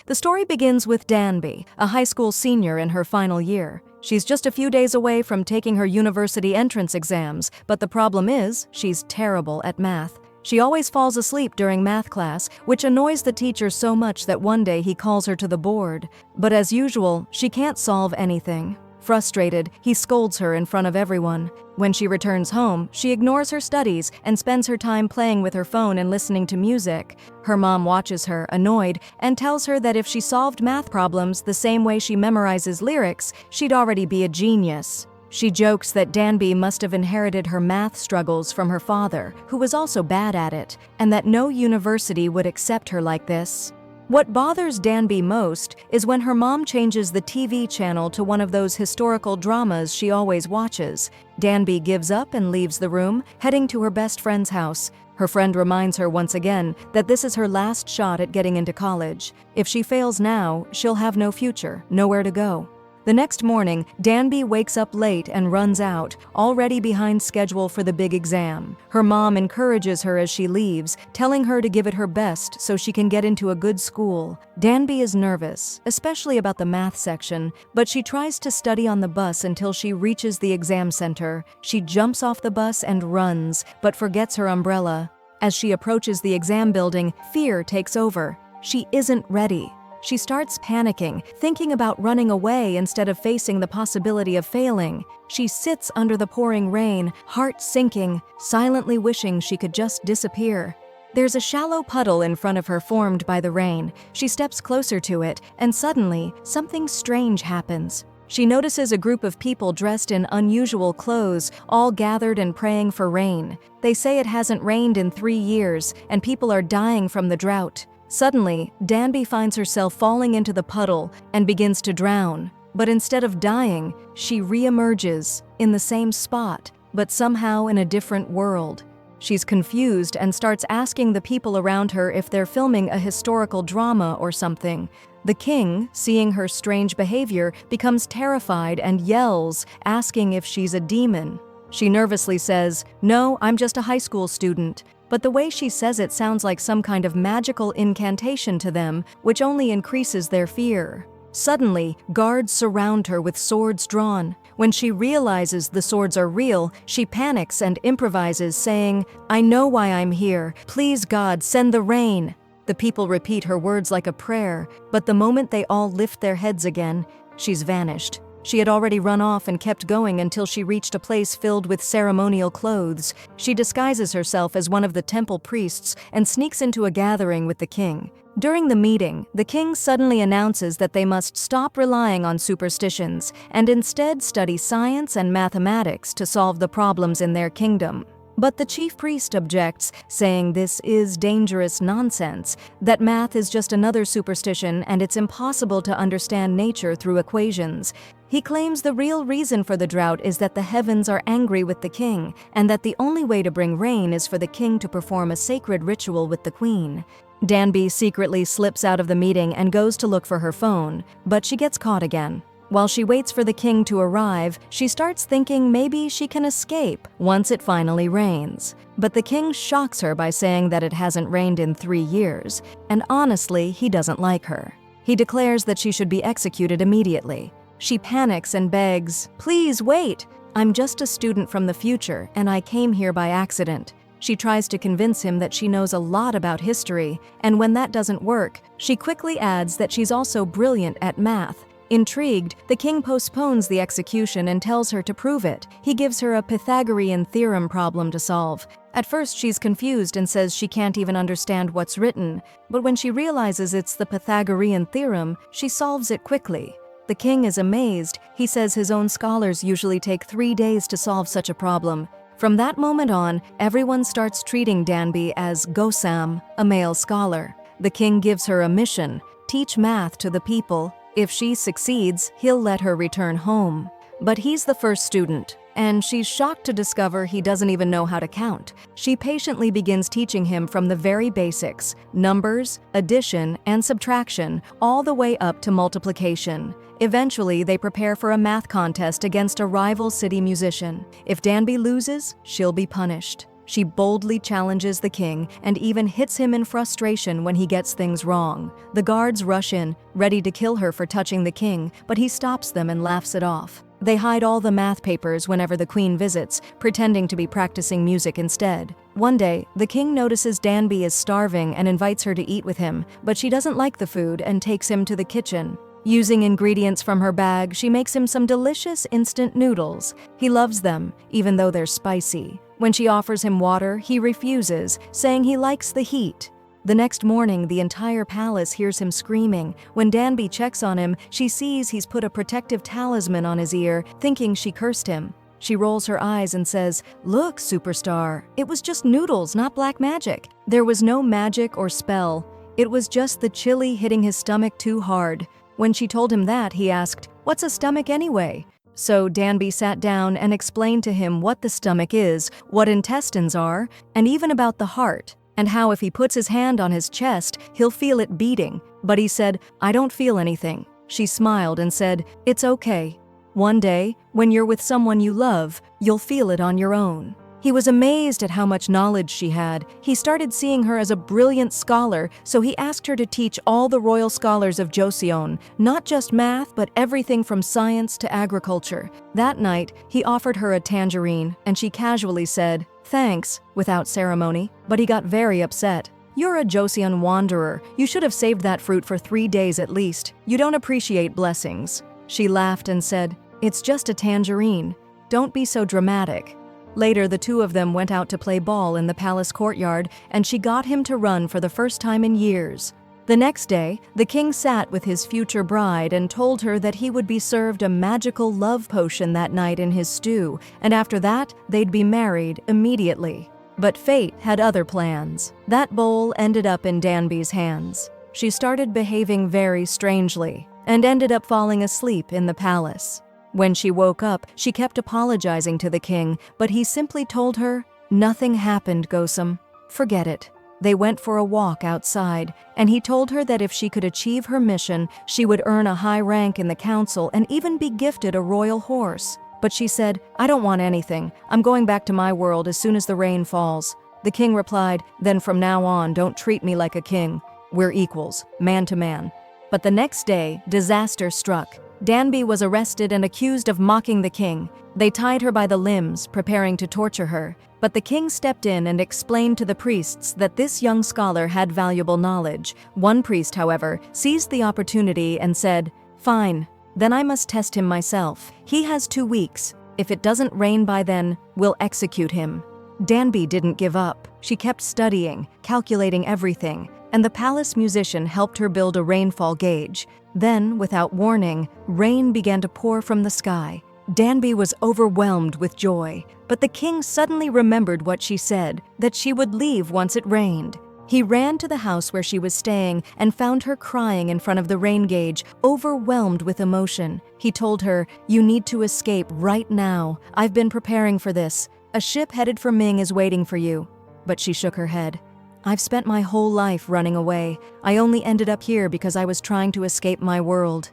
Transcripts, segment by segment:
The story begins with Danby, a high school senior in her final year. She's just a few days away from taking her university entrance exams, but the problem is, she's terrible at math. She always falls asleep during math class, which annoys the teacher so much that one day he calls her to the board. But as usual, she can't solve anything. Frustrated, he scolds her in front of everyone. When she returns home, she ignores her studies and spends her time playing with her phone and listening to music. Her mom watches her, annoyed, and tells her that if she solved math problems the same way she memorizes lyrics, she'd already be a genius. She jokes that Danby must have inherited her math struggles from her father, who was also bad at it, and that no university would accept her like this. What bothers Danby most is when her mom changes the TV channel to one of those historical dramas she always watches. Danby gives up and leaves the room, heading to her best friend's house. Her friend reminds her once again that this is her last shot at getting into college. If she fails now, she'll have no future, nowhere to go. The next morning, Danby wakes up late and runs out, already behind schedule for the big exam. Her mom encourages her as she leaves, telling her to give it her best so she can get into a good school. Danby is nervous, especially about the math section, but she tries to study on the bus until she reaches the exam center. She jumps off the bus and runs, but forgets her umbrella. As she approaches the exam building, fear takes over. She isn't ready. She starts panicking, thinking about running away instead of facing the possibility of failing. She sits under the pouring rain, heart sinking, silently wishing she could just disappear. There's a shallow puddle in front of her formed by the rain. She steps closer to it, and suddenly, something strange happens. She notices a group of people dressed in unusual clothes, all gathered and praying for rain. They say it hasn't rained in 3 years, and people are dying from the drought. Suddenly, Danby finds herself falling into the puddle and begins to drown. But instead of dying, she re-emerges in the same spot, but somehow in a different world. She's confused and starts asking the people around her if they're filming a historical drama or something. The king, seeing her strange behavior, becomes terrified and yells, asking if she's a demon. She nervously says, "No, I'm just a high school student." But the way she says it sounds like some kind of magical incantation to them, which only increases their fear. Suddenly, guards surround her with swords drawn. When she realizes the swords are real, she panics and improvises, saying, "I know why I'm here. Please, God, send the rain." The people repeat her words like a prayer, but the moment they all lift their heads again, she's vanished. She had already run off and kept going until she reached a place filled with ceremonial clothes. She disguises herself as one of the temple priests and sneaks into a gathering with the king. During the meeting, the king suddenly announces that they must stop relying on superstitions and instead study science and mathematics to solve the problems in their kingdom. But the chief priest objects, saying this is dangerous nonsense, that math is just another superstition and it's impossible to understand nature through equations. He claims the real reason for the drought is that the heavens are angry with the king, and that the only way to bring rain is for the king to perform a sacred ritual with the queen. Danby secretly slips out of the meeting and goes to look for her phone, but she gets caught again. While she waits for the king to arrive, she starts thinking maybe she can escape once it finally rains. But the king shocks her by saying that it hasn't rained in 3 years, and honestly, he doesn't like her. He declares that she should be executed immediately. She panics and begs, "Please wait! I'm just a student from the future, and I came here by accident." She tries to convince him that she knows a lot about history, and when that doesn't work, she quickly adds that she's also brilliant at math. Intrigued, the king postpones the execution and tells her to prove it. He gives her a Pythagorean theorem problem to solve. At first, she's confused and says she can't even understand what's written, but when she realizes it's the Pythagorean theorem, she solves it quickly. The king is amazed. He says his own scholars usually take 3 days to solve such a problem. From that moment on, everyone starts treating Danby as Gosam, a male scholar. The king gives her a mission: teach math to the people. If she succeeds, he'll let her return home. But he's the first student, and she's shocked to discover he doesn't even know how to count. She patiently begins teaching him from the very basics: numbers, addition, and subtraction, all the way up to multiplication. Eventually, they prepare for a math contest against a rival city musician. If Danby loses, she'll be punished. She boldly challenges the king and even hits him in frustration when he gets things wrong. The guards rush in, ready to kill her for touching the king, but he stops them and laughs it off. They hide all the math papers whenever the queen visits, pretending to be practicing music instead. One day, the king notices Danby is starving and invites her to eat with him, but she doesn't like the food and takes him to the kitchen. Using ingredients from her bag, she makes him some delicious instant noodles. He loves them, even though they're spicy. When she offers him water, he refuses, saying he likes the heat. The next morning, the entire palace hears him screaming. When Danby checks on him, she sees he's put a protective talisman on his ear, thinking she cursed him. She rolls her eyes and says, "Look, superstar, it was just noodles, not black magic." There was no magic or spell. It was just the chili hitting his stomach too hard. When she told him that, he asked, "What's a stomach anyway?" So Danby sat down and explained to him what the stomach is, what intestines are, and even about the heart, and how if he puts his hand on his chest, he'll feel it beating. But he said, "I don't feel anything." She smiled and said, "It's okay. One day, when you're with someone you love, you'll feel it on your own." He was amazed at how much knowledge she had. He started seeing her as a brilliant scholar, so he asked her to teach all the royal scholars of Joseon, not just math, but everything from science to agriculture. That night, he offered her a tangerine, and she casually said, "Thanks," without ceremony, but he got very upset. "You're a Joseon wanderer. You should have saved that fruit for 3 days at least. You don't appreciate blessings." She laughed and said, "It's just a tangerine. Don't be so dramatic." Later, the two of them went out to play ball in the palace courtyard, and she got him to run for the first time in years. The next day, the king sat with his future bride and told her that he would be served a magical love potion that night in his stew, and after that, they'd be married immediately. But fate had other plans. That bowl ended up in Danby's hands. She started behaving very strangely, and ended up falling asleep in the palace. When she woke up, she kept apologizing to the king, but he simply told her, "Nothing happened, Gosum. Forget it." They went for a walk outside, and he told her that if she could achieve her mission, she would earn a high rank in the council and even be gifted a royal horse. But she said, "I don't want anything. I'm going back to my world as soon as the rain falls." The king replied, "Then from now on, don't treat me like a king. We're equals, man to man." But the next day, disaster struck. Danby was arrested and accused of mocking the king. They tied her by the limbs, preparing to torture her. But the king stepped in and explained to the priests that this young scholar had valuable knowledge. One priest, however, seized the opportunity and said, "Fine, then I must test him myself. He has 2 weeks. If it doesn't rain by then, we'll execute him." Danby didn't give up. She kept studying, calculating everything, and the palace musician helped her build a rainfall gauge. Then, without warning, rain began to pour from the sky. Danby was overwhelmed with joy, but the king suddenly remembered what she said, that she would leave once it rained. He ran to the house where she was staying and found her crying in front of the rain gauge, overwhelmed with emotion. He told her, "You need to escape right now. I've been preparing for this. A ship headed for Ming is waiting for you." But she shook her head. "I've spent my whole life running away. I only ended up here because I was trying to escape my world."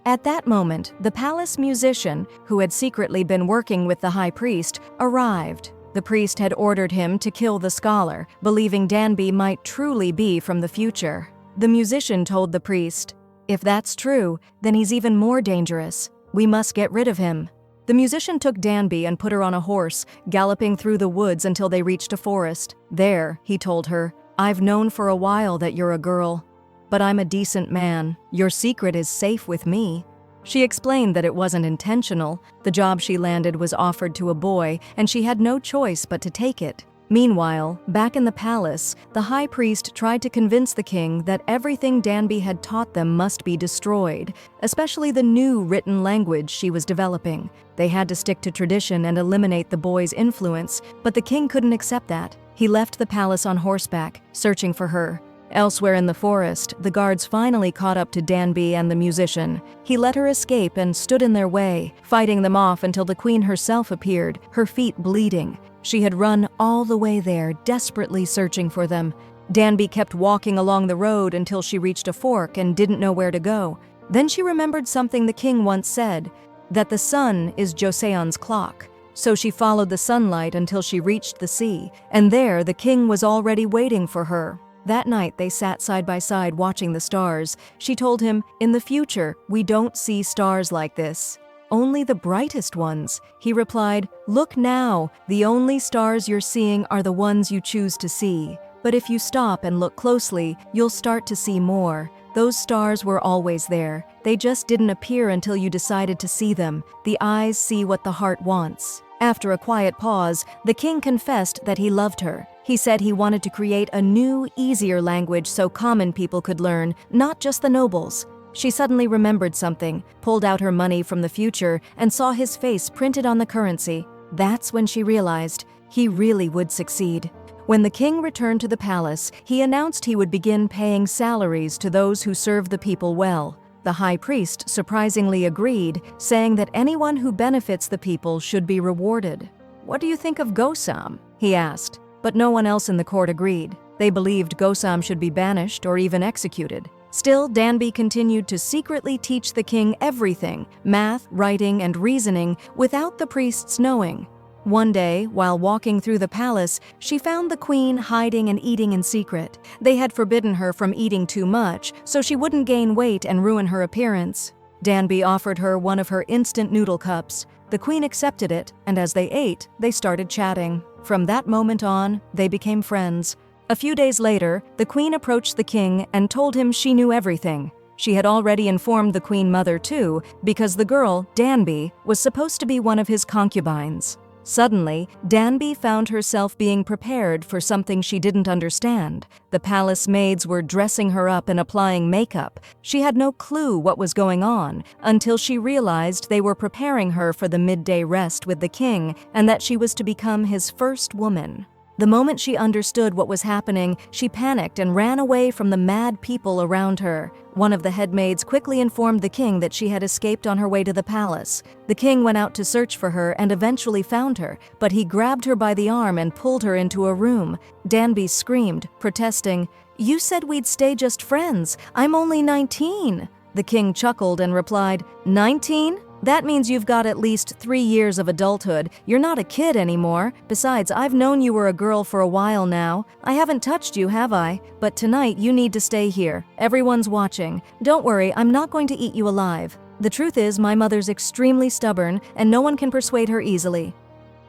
At that moment, the palace musician, who had secretly been working with the high priest, arrived. The priest had ordered him to kill the scholar, believing Danby might truly be from the future. The musician told the priest, "If that's true, then he's even more dangerous. We must get rid of him." The musician took Danby and put her on a horse, galloping through the woods until they reached a forest. There, he told her, "I've known for a while that you're a girl, but I'm a decent man. Your secret is safe with me." She explained that it wasn't intentional. The job she landed was offered to a boy, and she had no choice but to take it. Meanwhile, back in the palace, the high priest tried to convince the king that everything Danby had taught them must be destroyed, especially the new written language she was developing. They had to stick to tradition and eliminate the boy's influence, but the king couldn't accept that. He left the palace on horseback, searching for her. Elsewhere in the forest, the guards finally caught up to Danby and the musician. He let her escape and stood in their way, fighting them off until the queen herself appeared, her feet bleeding. She had run all the way there, desperately searching for them. Danby kept walking along the road until she reached a fork and didn't know where to go. Then she remembered something the king once said, that the sun is Joseon's clock. So she followed the sunlight until she reached the sea, and there the king was already waiting for her. That night they sat side by side watching the stars. She told him, "In the future, we don't see stars like this. Only the brightest ones." He replied, "Look now, the only stars you're seeing are the ones you choose to see. But if you stop and look closely, you'll start to see more. Those stars were always there. They just didn't appear until you decided to see them. The eyes see what the heart wants." After a quiet pause, the king confessed that he loved her. He said he wanted to create a new, easier language so common people could learn, not just the nobles. She suddenly remembered something, pulled out her money from the future, and saw his face printed on the currency. That's when she realized he really would succeed. When the king returned to the palace, he announced he would begin paying salaries to those who serve the people well. The high priest surprisingly agreed, saying that anyone who benefits the people should be rewarded. "What do you think of Gosam?" he asked, but no one else in the court agreed. They believed Gosam should be banished or even executed. Still, Danby continued to secretly teach the king everything, math, writing, and reasoning, without the priests knowing. One day, while walking through the palace, she found the queen hiding and eating in secret. They had forbidden her from eating too much, so she wouldn't gain weight and ruin her appearance. Danby offered her one of her instant noodle cups. The queen accepted it, and as they ate, they started chatting. From that moment on, they became friends. A few days later, the queen approached the king and told him she knew everything. She had already informed the queen mother too, because the girl, Danby, was supposed to be one of his concubines. Suddenly, Danby found herself being prepared for something she didn't understand. The palace maids were dressing her up and applying makeup. She had no clue what was going on until she realized they were preparing her for the midday rest with the king and that she was to become his first woman. The moment she understood what was happening, she panicked and ran away from the mad people around her. One of the headmaids quickly informed the king that she had escaped on her way to the palace. The king went out to search for her and eventually found her, but he grabbed her by the arm and pulled her into a room. Danby screamed, protesting, "You said we'd stay just friends. I'm only 19. The king chuckled and replied, 19? That means you've got at least 3 years of adulthood. You're not a kid anymore. Besides, I've known you were a girl for a while now. I haven't touched you, have I? But tonight you need to stay here. Everyone's watching. Don't worry, I'm not going to eat you alive. The truth is, my mother's extremely stubborn, and no one can persuade her easily."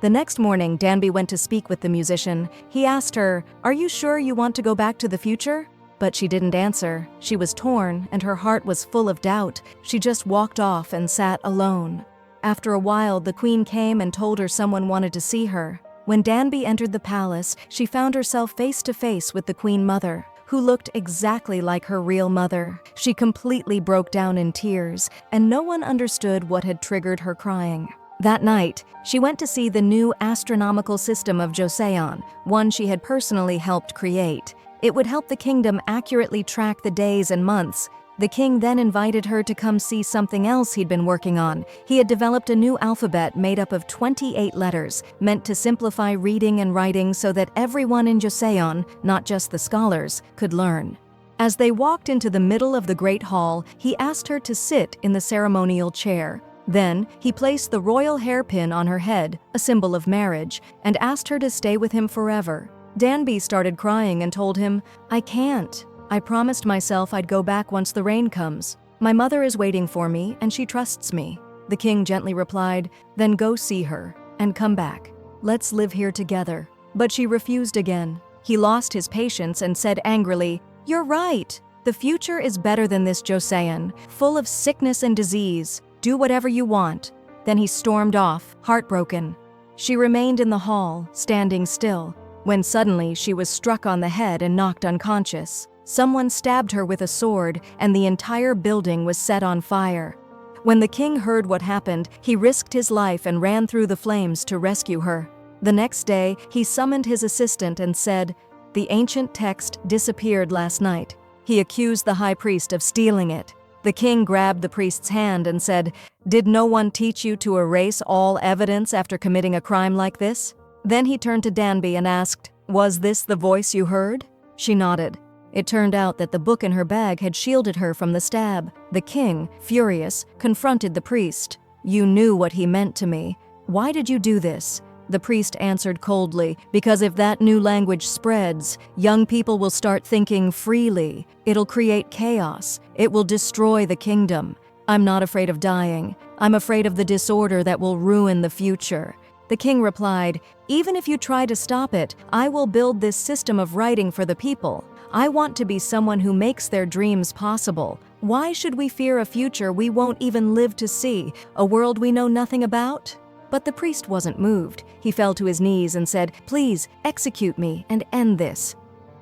The next morning, Danby went to speak with the musician. He asked her, "Are you sure you want to go back to the future?" But she didn't answer. She was torn, and her heart was full of doubt. She just walked off and sat alone. After a while, the queen came and told her someone wanted to see her. When Danby entered the palace, she found herself face to face with the queen mother, who looked exactly like her real mother. She completely broke down in tears, and no one understood what had triggered her crying. That night, she went to see the new astronomical system of Joseon, one she had personally helped create. It would help the kingdom accurately track the days and months. The king then invited her to come see something else he'd been working on. He had developed a new alphabet made up of 28 letters, meant to simplify reading and writing so that everyone in Joseon, not just the scholars, could learn. As they walked into the middle of the great hall, he asked her to sit in the ceremonial chair. Then, he placed the royal hairpin on her head, a symbol of marriage, and asked her to stay with him forever. Danby started crying and told him, "I can't. I promised myself I'd go back once the rain comes. My mother is waiting for me, and she trusts me." The king gently replied, "Then go see her, and come back. Let's live here together." But she refused again. He lost his patience and said angrily, "You're right. The future is better than this Joseon, full of sickness and disease. Do whatever you want." Then he stormed off, heartbroken. She remained in the hall, standing still, when suddenly she was struck on the head and knocked unconscious. Someone stabbed her with a sword, and the entire building was set on fire. When the king heard what happened, he risked his life and ran through the flames to rescue her. The next day, he summoned his assistant and said, "The ancient text disappeared last night." He accused the high priest of stealing it. The king grabbed the priest's hand and said, "Did no one teach you to erase all evidence after committing a crime like this?" Then he turned to Danby and asked, "Was this the voice you heard?" She nodded. It turned out that the book in her bag had shielded her from the stab. The king, furious, confronted the priest. "You knew what he meant to me. "Why did you do this?" The priest answered coldly, "Because if that new language spreads, young people will start thinking freely. It'll create chaos. It will destroy the kingdom. I'm not afraid of dying. I'm afraid of the disorder that will ruin the future." The king replied, "Even if you try to stop it, I will build this system of writing for the people. I want to be someone who makes their dreams possible. Why should we fear a future we won't even live to see, a world we know nothing about?" But the priest wasn't moved. He fell to his knees and said, "Please, execute me and end this."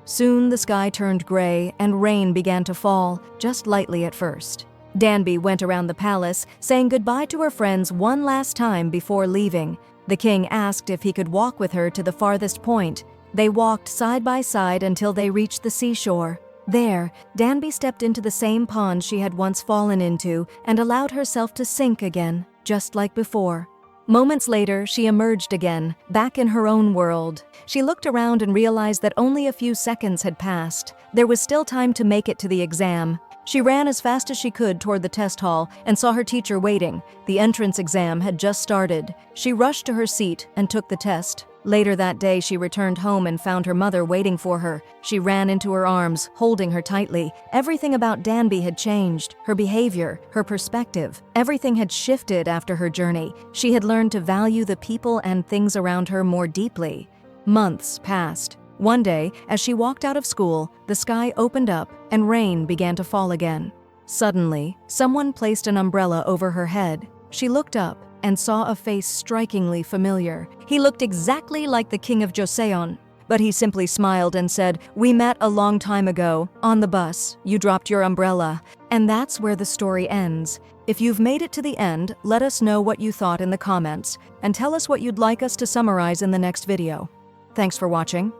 Soon the sky turned gray and rain began to fall, just lightly at first. Danby went around the palace, saying goodbye to her friends one last time before leaving. The king asked if he could walk with her to the farthest point. They walked side by side until they reached the seashore. There, Danby stepped into the same pond she had once fallen into and allowed herself to sink again, just like before. Moments later, she emerged again, back in her own world. She looked around and realized that only a few seconds had passed. There was still time to make it to the exam. She ran as fast as she could toward the test hall and saw her teacher waiting. The entrance exam had just started. She rushed to her seat and took the test. Later that day, she returned home and found her mother waiting for her. She ran into her arms, holding her tightly. Everything about Danby had changed. Her behavior, her perspective. Everything had shifted after her journey. She had learned to value the people and things around her more deeply. Months passed. One day, as she walked out of school, the sky opened up and rain began to fall again. Suddenly, someone placed an umbrella over her head. She looked up and saw a face strikingly familiar. He looked exactly like the king of Joseon, but he simply smiled and said, "We met a long time ago, on the bus. You dropped your umbrella." And that's where the story ends. If you've made it to the end, let us know what you thought in the comments, and tell us what you'd like us to summarize in the next video. Thanks for watching.